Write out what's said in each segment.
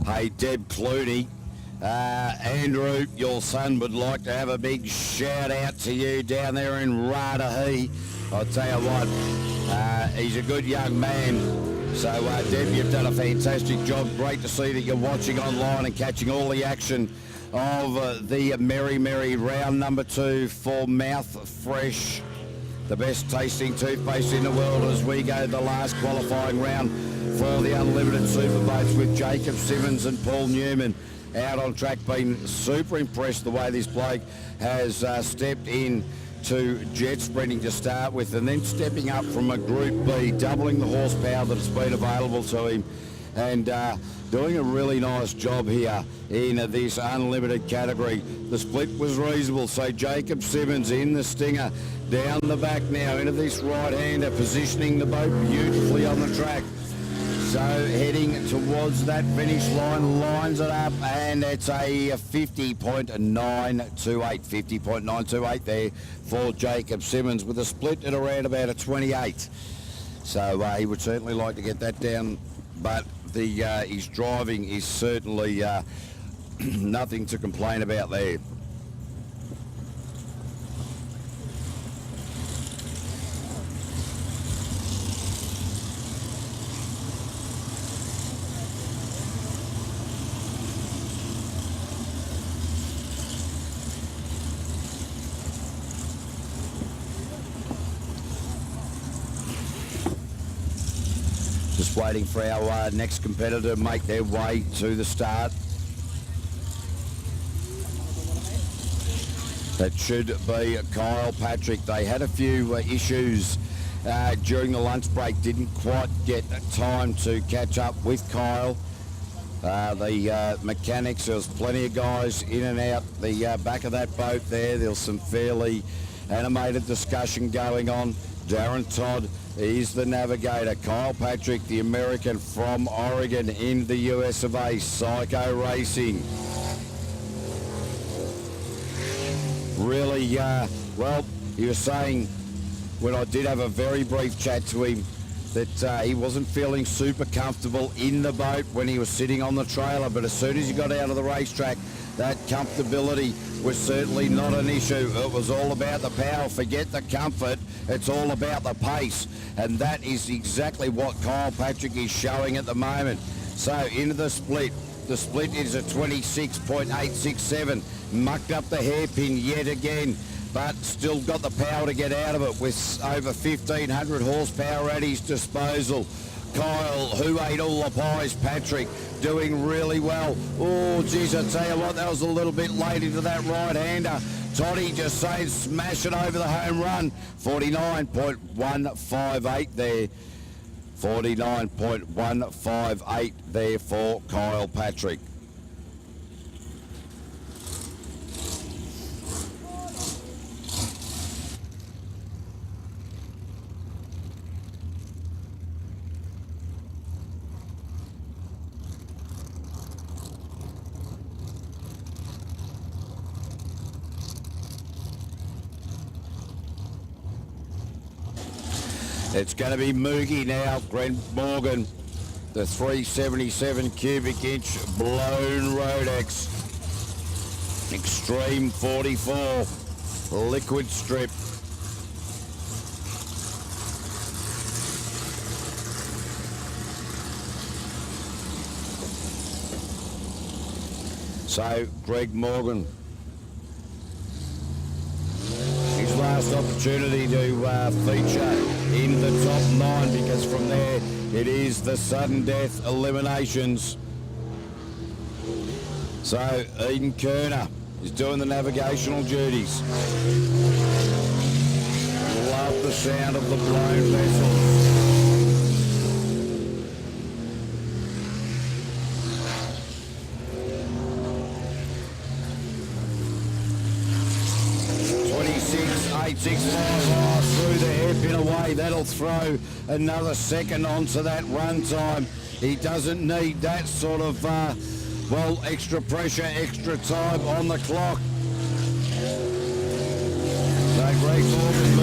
Hey, Deb Clooney, Andrew, your son would like to have a big shout out to you down there in Radahe. I'll tell you what, he's a good young man. So, Deb, you've done a fantastic job. Great to see that you're watching online and catching all the action of the Meremere round number 2 for Mouthfresh, the best tasting toothpaste in the world, as we go the last qualifying round for the Unlimited Super Boats with Jacob Simmons and Paul Newman out on track. Been super impressed the way this bloke has stepped in to jet sprinting to start with, and then stepping up from a Group B, doubling the horsepower that's been available to him, and doing a really nice job here in this unlimited category. The split was reasonable, so Jacob Simmons in the stinger, down the back now into this right-hander, positioning the boat beautifully on the track. So heading towards that finish line, lines it up, and it's a 50.928 there for Jacob Simmons, with a split at around about a 28. So he would certainly like to get that down, but his driving is certainly nothing to complain about there. Just waiting for our next competitor to make their way to the start. That should be Kyle Patrick. They had a few issues during the lunch break, didn't quite get time to catch up with Kyle. The mechanics, there was plenty of guys in and out the back of that boat there. There was some fairly animated discussion going on. Darren Todd is the navigator. Kyle Patrick, the American from Oregon in the US of A, Psycho Racing. Really, well, he was saying, when I did have a very brief chat to him, that he wasn't feeling super comfortable in the boat when he was sitting on the trailer, but as soon as he got out of the racetrack, that comfortability was certainly not an issue. It was all about the power. Forget the comfort. It's all about the pace. And that is exactly what Kyle Patrick is showing at the moment. So into the split. The split is a 26.867. Mucked up the hairpin yet again, but still got the power to get out of it with over 1,500 horsepower at his disposal. Kyle, who ate all the pies, Patrick, doing really well. Oh, geez, I tell you what, that was a little bit late into that right-hander. Toddy just saying smash it over the home run. 49.158 there. 49.158 there for Kyle Patrick. It's going to be Moogie now, Greg Morgan, the 377 cubic inch blown Rodex, Extreme 44, liquid strip. So, Greg Morgan, his last opportunity to feature in the top 9, because from there it is the sudden death eliminations. So Eden Kerner is doing the navigational duties. Love the sound of the blown vessels. Through the hairpin away. That'll throw another second onto that run time. He doesn't need that sort of, well, extra pressure, extra time on the clock. So Greg Morgan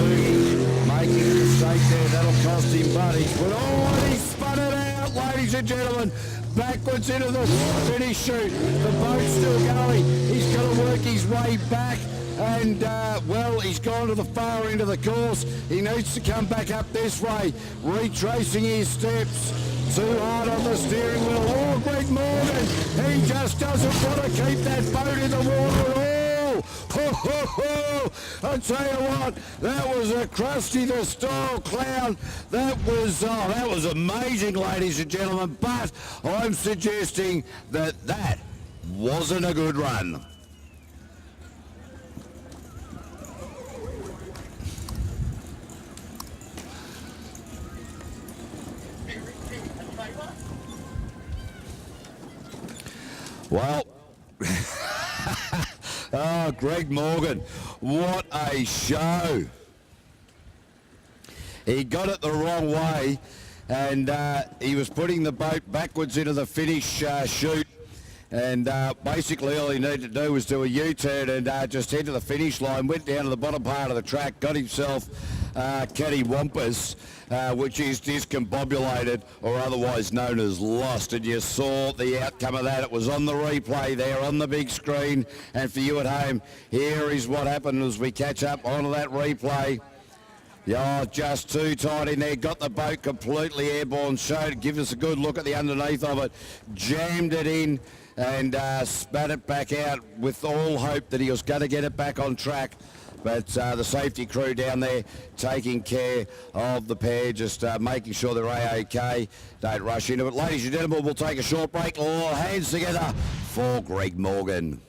making a mistake there. That'll cost him buddies. But oh, he spun it out. out, ladies and gentlemen. Backwards into the finish chute. The boat's still going. He's got to work his way back. And, well, he's gone to the far end of the course. He needs to come back up this way, retracing his steps. Too hard on the steering wheel. Oh, Greg Morgan, he just doesn't want to keep that boat in the water at all. Ho, ho, ho. I tell you what, that was a Krusty the Style Clown. That was amazing, ladies and gentlemen. But I'm suggesting that wasn't a good run. Well, oh, Greg Morgan, what a show. He got it the wrong way, and he was putting the boat backwards into the finish chute, and basically all he needed to do was do a U-turn and just head to the finish line, went down to the bottom part of the track, got himself cattywampus, which is discombobulated, or otherwise known as lost, and you saw the outcome of that. It was on the replay there on the big screen, and for you at home, here is what happened as we catch up onto that replay. Yeah, just too tight in there, got the boat completely airborne, give us a good look at the underneath of it, jammed it in and spat it back out with all hope that he was going to get it back on track. But the safety crew down there taking care of the pair, just making sure they're A-OK. Don't rush into it. Ladies and gentlemen, we'll take a short break. All hands together for Greg Morgan.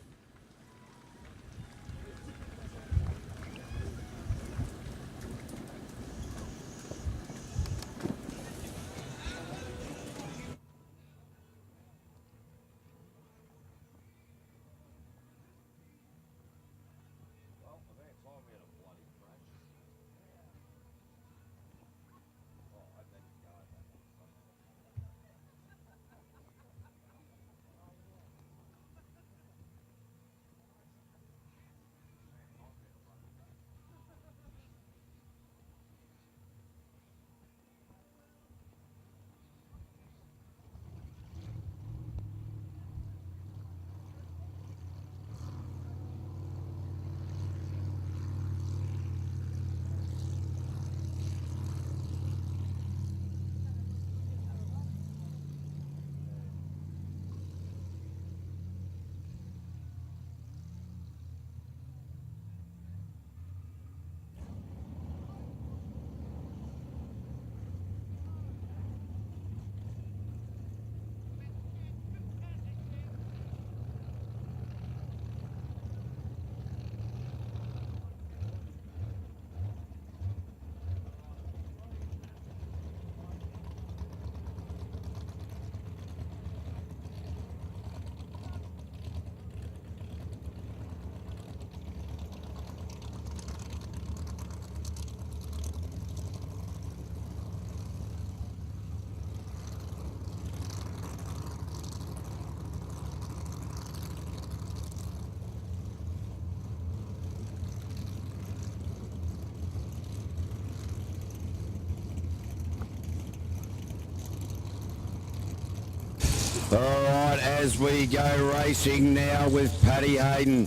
All right, as we go racing now with Paddy Hayden,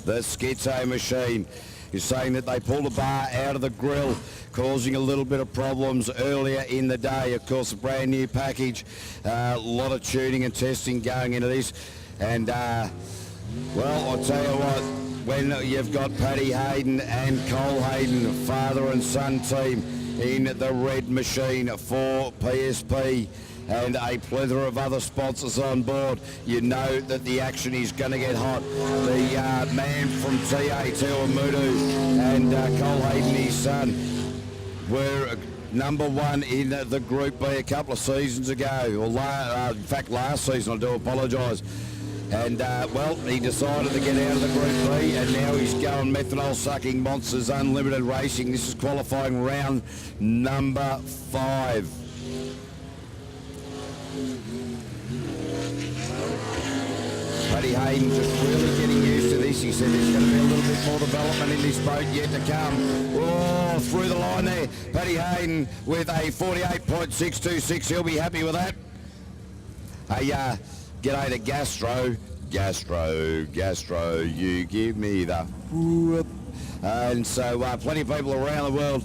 the Skitzo machine. He's saying that they pulled a bar out of the grill, causing a little bit of problems earlier in the day. Of course, a brand new package, a lot of tuning and testing going into this. And, well, I'll tell you what, when you've got Paddy Hayden and Cole Hayden, father and son team, in the red machine for PSP, and a plethora of other sponsors on board, you know that the action is going to get hot. The man from TA, Tuamutu, and Cole Hayden, his son, were number one in the Group B a couple of seasons ago, or in fact last season, I do apologise. And, well, he decided to get out of the Group B, and now he's going methanol-sucking monsters, unlimited racing. This is qualifying round number 5. Paddy Hayden just really getting used to this race. He said there's going to be a little bit more development in this boat yet to come. Oh, through the line there, Paddy Hayden with a 48.626. He'll be happy with that. Hey, g'day to Gastro, you give me the whoop. And so plenty of people around the world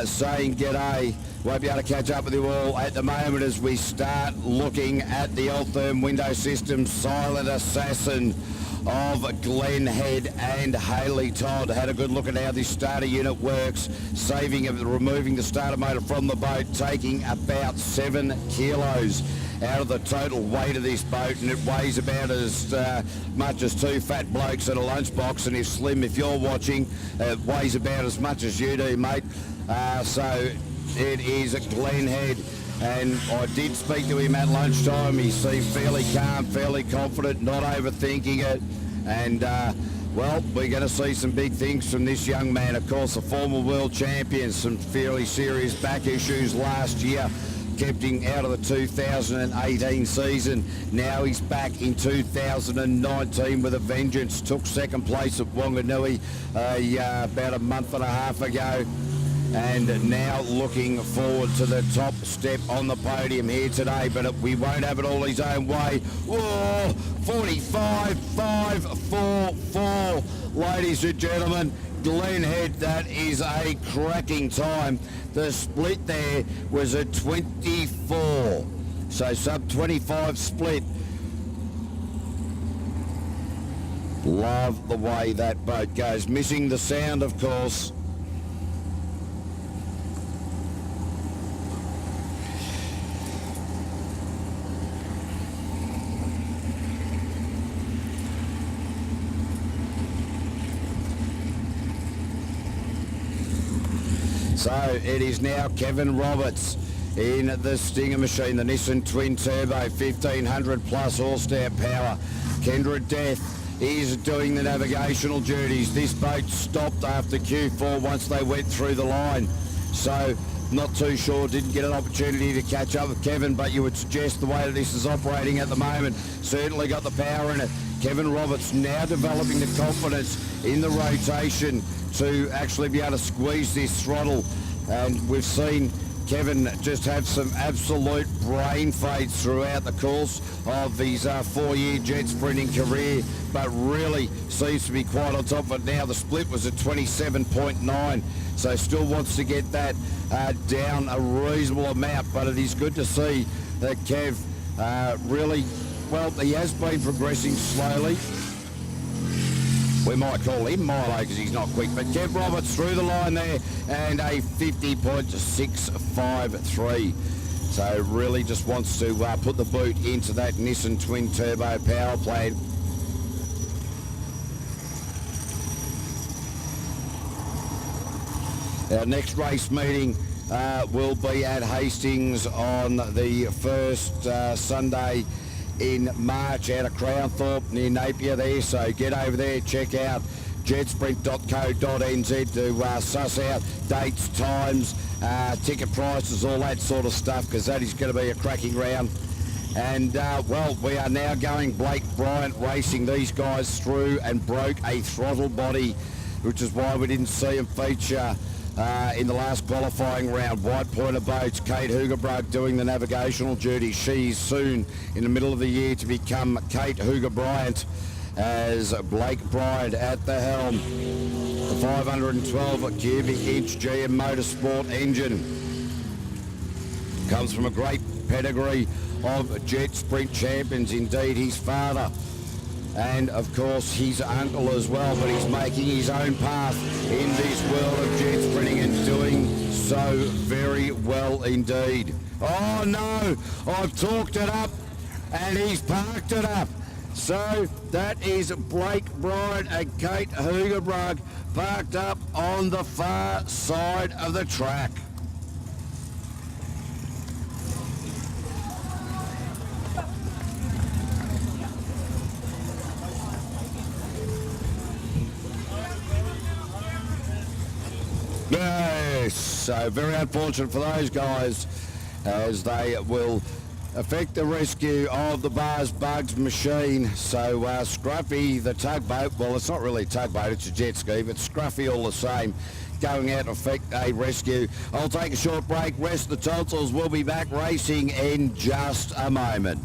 saying g'day. Won't be able to catch up with you all at the moment as we start looking at the Altherm window system. Silent Assassin of Glen Head and Haley Todd had a good look at how this starter unit works, removing the starter motor from the boat, taking about 7 kilos out of the total weight of this boat, and it weighs about as much as 2 fat blokes in a lunchbox. And if Slim, if you're watching, it weighs about as much as you do, mate. So it is at Glen Head, and I did speak to him at lunchtime. He seemed fairly calm, fairly confident, not overthinking it, and well, we're going to see some big things from this young man. Of course, a former world champion, some fairly serious back issues last year kept him out of the 2018 season. Now he's back in 2019 with a vengeance. Took second place at Wanganui about a month and a half ago, and now looking forward to the top step on the podium here today. But we won't have it all his own way. Whoa, 45.544, ladies and gentlemen. Glen Head, that is a cracking time. The split there was a 24, so sub 25 split. Love the way that boat goes. Missing the sound, of course. So it is now Kevin Roberts in the Stinger machine, the Nissan Twin Turbo, 1500 plus horsepower power. Kendra Death is doing the navigational duties. This boat stopped after Q4 once they went through the line. So not too sure, didn't get an opportunity to catch up with Kevin, but you would suggest the way that this is operating at the moment certainly got the power in it. Kevin Roberts now developing the confidence in the rotation to actually be able to squeeze this throttle, and we've seen Kevin just have some absolute brain fades throughout the course of his 4-year jet sprinting career, but really seems to be quite on top of it now. The split was at 27.9, so still wants to get that down a reasonable amount, but it is good to see that Kev really, well, he has been progressing slowly. We might call him Milo because he's not quick, but Kev Roberts through the line there and a 50.653. So really just wants to put the boot into that Nissan Twin Turbo power plant. Our next race meeting will be at Hastings on the first Sunday in March out of Crownthorpe near Napier there, so get over there, check out jetsprint.co.nz to suss out dates, times, ticket prices, all that sort of stuff, because that is going to be a cracking round. And well, we are now going Blake Bryant racing these guys through and broke a throttle body, which is why we didn't see him feature in the last qualifying round. White Pointer Boats, Kate Hoogerbrug doing the navigational duty. She's soon in the middle of the year to become Kate Hooger Bryant as Blake Bryant at the helm. The 512 cubic inch GM Motorsport engine comes from a great pedigree of jet sprint champions, indeed his father, and of course his uncle as well, but he's making his own path in this world of jet sprinting and doing so very well indeed. Oh no, I've talked it up and he's parked it up. So that is Blake Bryant and Kate Hoogerbrug parked up on the far side of the track. Yes, so very unfortunate for those guys as they will effective rescue of the Bars Bugs machine. So Scruffy, the tugboat, well, it's not really a tugboat, it's a jet ski, but Scruffy all the same, going out to effect a rescue. I'll take a short break, rest the tonsils. We'll be back racing in just a moment.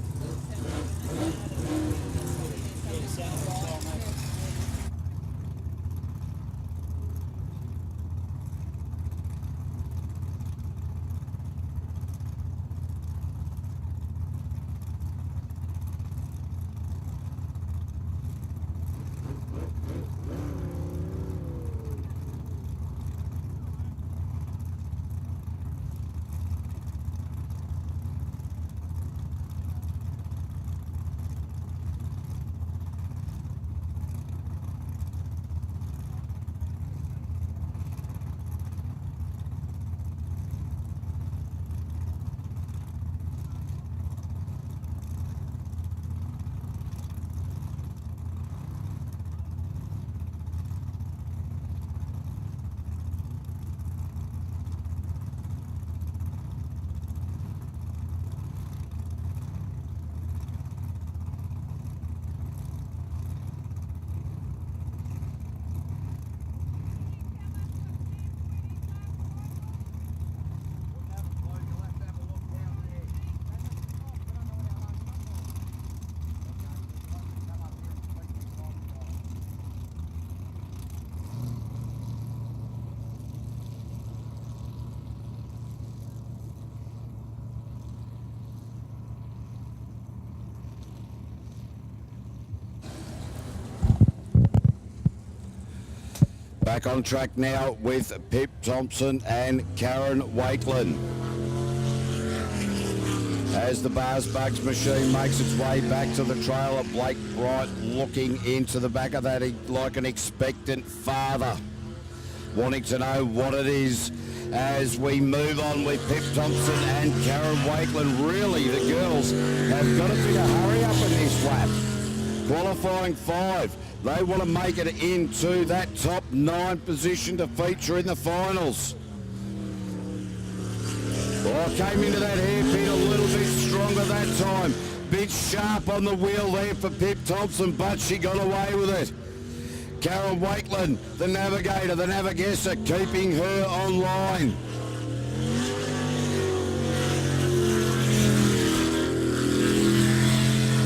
Back on track now with Pip Thompson and Karen Wakeland. As the Bars Bugs machine makes its way back to the trailer, Blake Bright looking into the back of that like an expectant father, wanting to know what it is as we move on with Pip Thompson and Karen Wakeland. Really, the girls have got a bit of hurry up in this lap. Qualifying 5. They want to make it into that top 9 position to feature in the finals. Oh, came into that hairpin a little bit stronger that time. Bit sharp on the wheel there for Pip Thompson, but she got away with it. Karen Wakeland, the navigator, the navigator, keeping her online.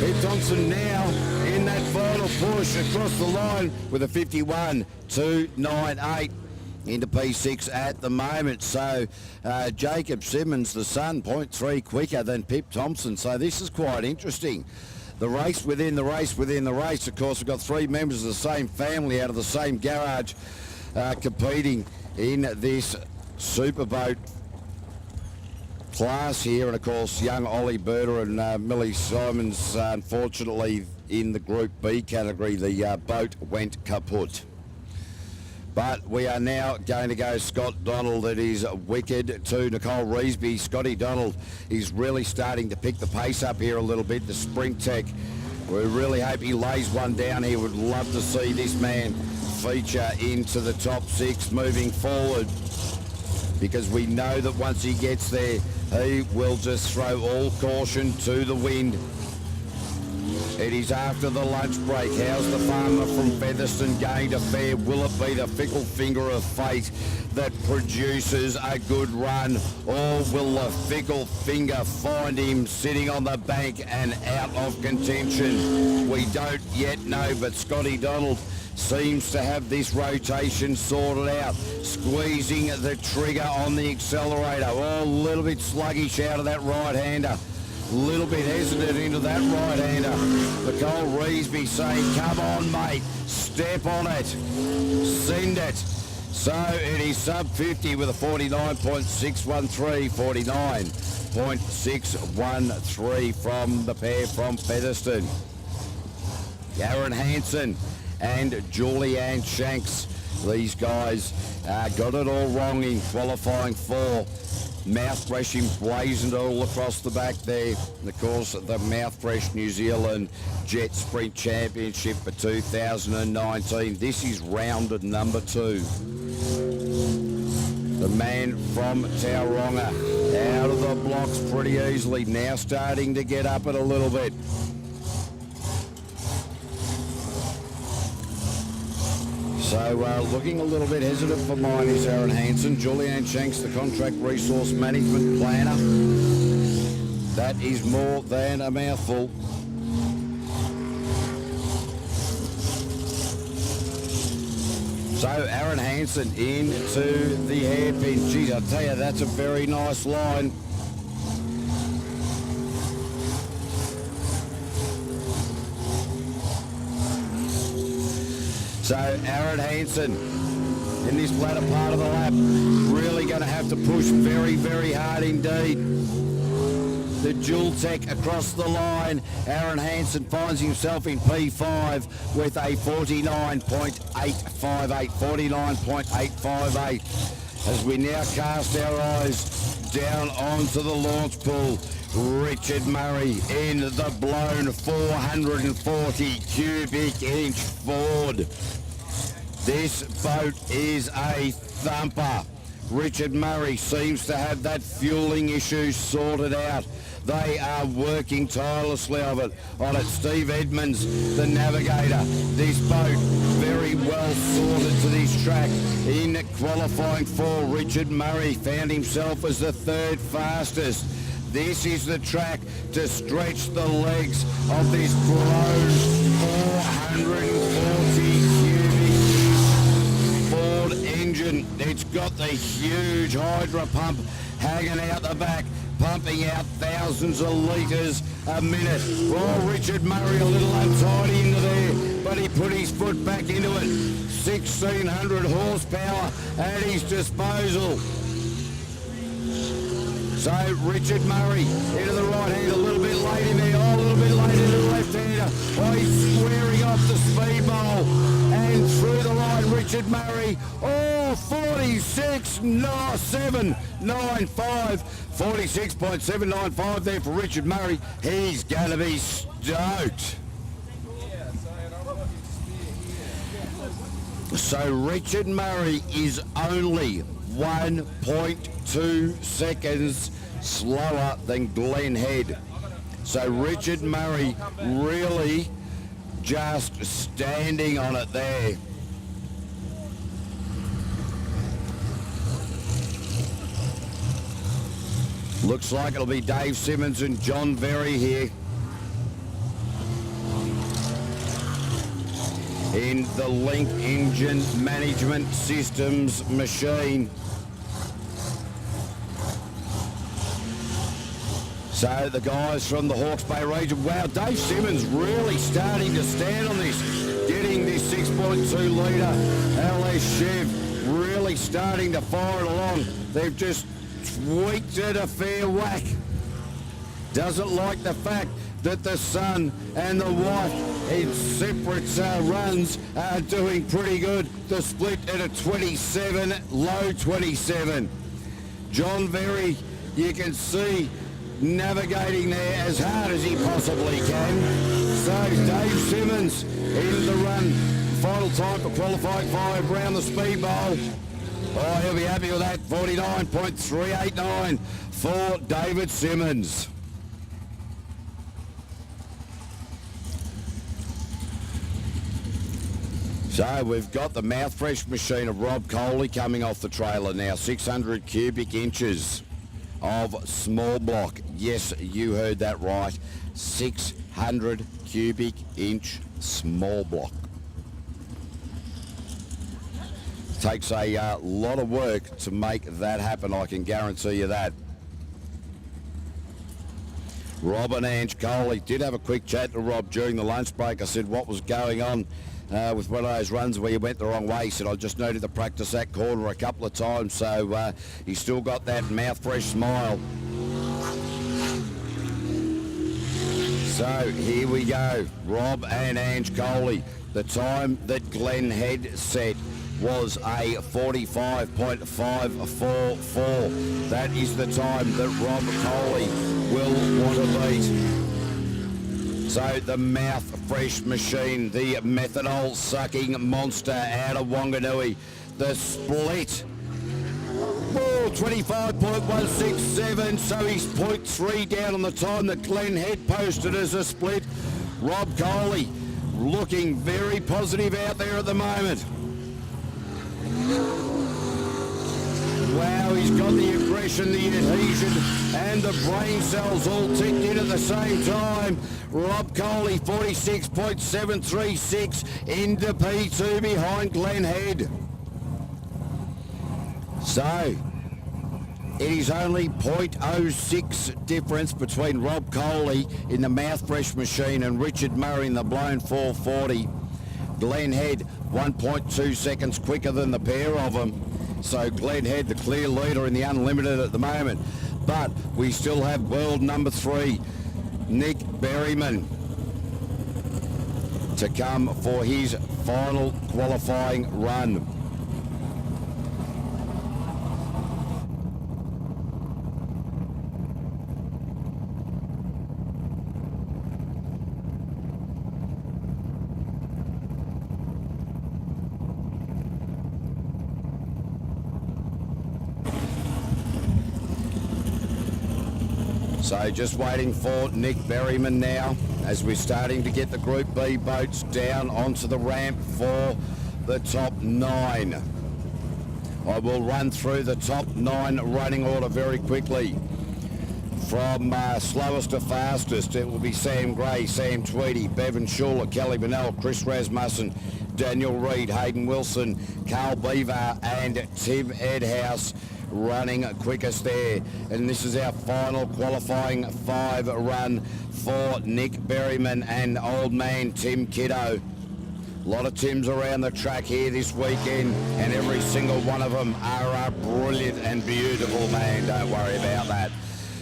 Pip Thompson now in that final push across the line with a 51.298 into P6 at the moment. So Jacob Simmons, the son, 0.3 quicker than Pip Thompson. So this is quite interesting. The race within the race within the race. Of course, we've got 3 members of the same family out of the same garage competing in this superboat class here. And of course, young Ollie Berter and Millie Simons, unfortunately, in the Group B category, the boat went kaput. But we are now going to go Scott Donald. That is wicked to Nicole Reesby. Scotty Donald is really starting to pick the pace up here a little bit. The Sprint Tech, we really hope he lays one down here. Would love to see this man feature into the top 6 moving forward, because we know that once he gets there, he will just throw all caution to the wind. It is after the lunch break. How's the farmer from Featherston going to fare? Will it be the fickle finger of fate that produces a good run, or will the fickle finger find him sitting on the bank and out of contention? We don't yet know, but Scotty Donald seems to have this rotation sorted out, squeezing the trigger on the accelerator. Oh, a little bit sluggish out of that right-hander. Little bit hesitant into that right-hander. Nicole Reesby saying, come on, mate, step on it, send it. So it is sub 50 with a 49.613, 49.613 from the pair from Featherston. Karen Hansen and Julianne Shanks. These guys got it all wrong in qualifying 4. Mouthfresh emblazoned all across the back there. And of course, the Mouthfresh New Zealand Jet Sprint Championship for 2019. This is round number 2. The man from Tauranga out of the blocks pretty easily. Now starting to get up it a little bit. So looking a little bit hesitant for mine is Aaron Hansen. Julianne Shanks, the contract resource management planner. That is more than a mouthful. So Aaron Hansen into the hairpin. Geez, I tell you, that's a very nice line. So Aaron Hansen in this latter part of the lap, really going to have to push very, very hard indeed. The dual tech across the line. Aaron Hansen finds himself in P5 with a 49.858. 49.858. As we now cast our eyes down onto the launch pool. Richard Murray in the blown 440 cubic inch Ford. This boat is a thumper. Richard Murray seems to have that fueling issue sorted out. They are working tirelessly on it. Steve Edmonds, the navigator. This boat very well sorted to this track. In qualifying for Richard Murray found himself as the third fastest. This is the track to stretch the legs of this blown 440 cubic Ford engine. It's got the huge hydro pump hanging out the back, pumping out thousands of litres a minute. Oh, Richard Murray a little untidy into there, but he put his foot back into it. 1,600 horsepower at his disposal. So Richard Murray into the right hand, a little bit late in there, a little bit late into the left hander. Oh, he's squaring off the speed bowl and through the line, Richard Murray. Oh, 46.795. 46.795 there for Richard Murray. He's going to be stoked. So Richard Murray is only 1.2 seconds slower than Glenn Head. So Richard Murray really just standing on it there. Looks like it'll be Dave Simmons and John Verry here in the Link Engine Management Systems machine. So the guys from the Hawke's Bay region, wow, Dave Simmons really starting to stand on this, getting this 6.2 litre LS Chev, really starting to fire it along. They've just tweaked it a fair whack. Doesn't like the fact that the son and the wife in separate runs are doing pretty good. The split at a 27, low 27. John Verry, you can see, navigating there as hard as he possibly can. So Dave Simmons in the run. Final time for qualifying 5 round the speed bowl. Oh, he'll be happy with that. 49.389 for David Simmons. So we've got the Mouthfresh machine of Rob Coley coming off the trailer now. 600 cubic inches of small block. Yes, you heard that right. 600 cubic inch small block. Takes a lot of work to make that happen, I can guarantee you that. Rob and Ange Coley did have a quick chat to Rob during the lunch break. I said, what was going on with one of those runs where you went the wrong way? He said, I just needed to practice that corner a couple of times, so he's still got that Mouthfresh smile. So here we go, Rob and Ange Coley. The time that Glenn Head set was a 45.544. That is the time that Rob Coley will want to beat. So the Mouthfresh machine, the methanol sucking monster out of Wanganui. The split, oh, 25.167, so he's 0.3 down on the time that Glenn Head posted as a split. Rob Coley looking very positive out there at the moment. Wow, he's got the aggression, the adhesion, and the brain cells all ticked in at the same time. Rob Coley, 46.736 into P2 behind Glenn Head. So, it is only 0.06 difference between Rob Coley in the Mouthfresh machine and Richard Murray in the blown 440. Glenn Head, 1.2 seconds quicker than the pair of them. So Glenn Head, the clear leader in the unlimited at the moment. But we still have world number 3, Nick Berryman, to come for his final qualifying run. So just waiting for Nick Berryman now as we're starting to get the Group B boats down onto the ramp for the top 9. I will run through the top 9 running order very quickly. From slowest to fastest, it will be Sam Gray, Sam Tweedy, Bevan Schuler, Kelly Bennell, Chris Rasmussen, Daniel Reid, Hayden Wilson, Carl Beaver and Tim Edhouse running quickest there. And this is our final qualifying 5 run for Nick Berryman and old man Tim Kiddo. A lot of Tims around the track here this weekend, and every single one of them are brilliant and beautiful, man. Don't worry about that.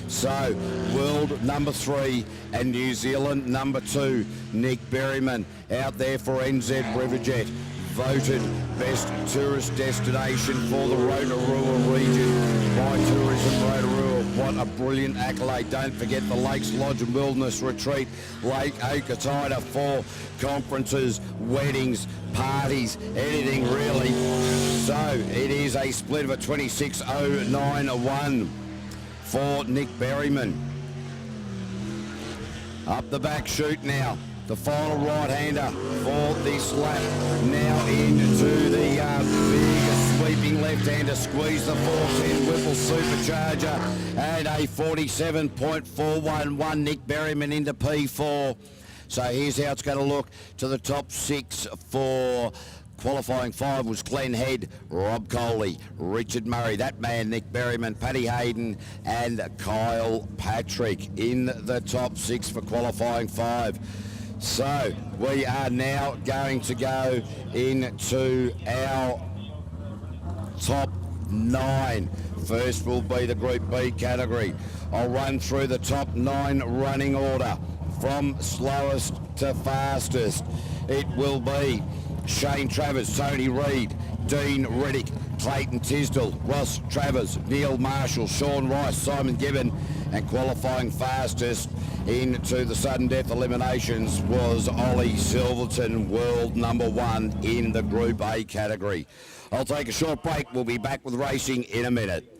So, world number 3 and New Zealand number 2, Nick Berryman, out there for NZ Riverjet. Voted best tourist destination for the Rotorua region by Tourism Rotorua. What a brilliant accolade. Don't forget the Lakes Lodge and Wilderness Retreat, Lake Okataida, for conferences, weddings, parties, anything really. So it is a split of a 26.09.1 for Nick Berryman. Up the back chute now. The final right-hander for this lap. Now into the big sweeping left-hander. Squeeze the 410 Whipple Supercharger and a 47.411 Nick Berryman into P4. So here's how it's going to look to the top 6 for qualifying 5 was Glenn Head, Rob Coley, Richard Murray, that man Nick Berryman, Paddy Hayden and Kyle Patrick in the top 6 for qualifying 5. So we are now going to go into our top 9. First will be the Group B category. I'll run through the top 9 running order from slowest to fastest. It will be Shane Travers, Tony Reid, Dean Reddick, Clayton Tisdall, Ross Travers, Neil Marshall, Sean Rice, Simon Gibbon, and qualifying fastest into the sudden death eliminations was Ollie Silverton, world number 1 in the Group A category. I'll take a short break. We'll be back with racing in a minute.